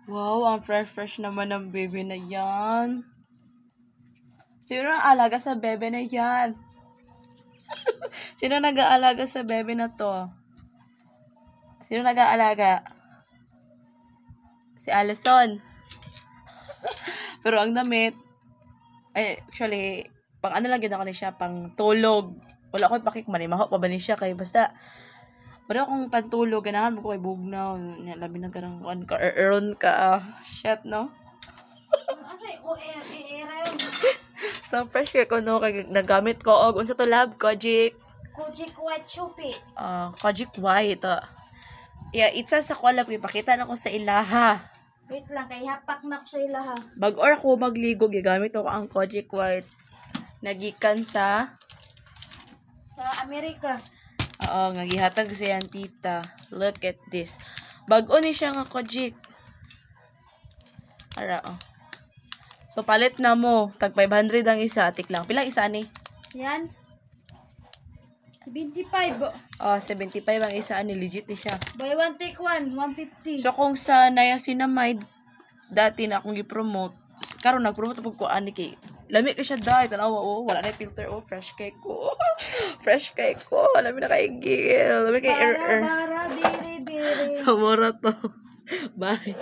Wow, ang fresh naman ng baby na yan. Sino ang alaga sa bebe na yan? Sino nag-aalaga sa bebe na to? Sino nag-aalaga? Si Allison. Pero ang damit, actually, pang ano lang gina ko ni siya, pang tulog. Wala ko ipakik man, maho pa ba ni siya kay basta pero akong pantulog, ganahan mo ko kay bugnaw. Labi na karang ka-earn ka. Shit, no? So, fresh kay ko, no? Kay nagamit ko. Og, unsa to lab? Kojic. Kojic White Shopee. Kojic White. Yeah, itsa sa collab. Ipakita na ko sa ilaha. Wait lang, kay hapak na ko sa ilaha. Bag-or ako magligo, gigamit ko ang Kojic White. Nagikan sa Amerika. Oo, nga gihatag siya ang tita. Look at this. Bag-o ni siya nga Kojic. Ara, oh. So, palit na mo. Tag 500 ang isa. Atik lang. Pilang isa ni? Yan. 75. 75 ang isa ni. Legit ni siya. Buy one, take one. 150. So, kung sa niacinamide, dati na akong i-promote, karon nag-promote po ko ani kay lami ko siya dahil tanawa wala na filter fresh cake ko. Fresh cake ko. Lami na kay gigil. Lami kay Bara, diri, diri. So, mura to. Bye.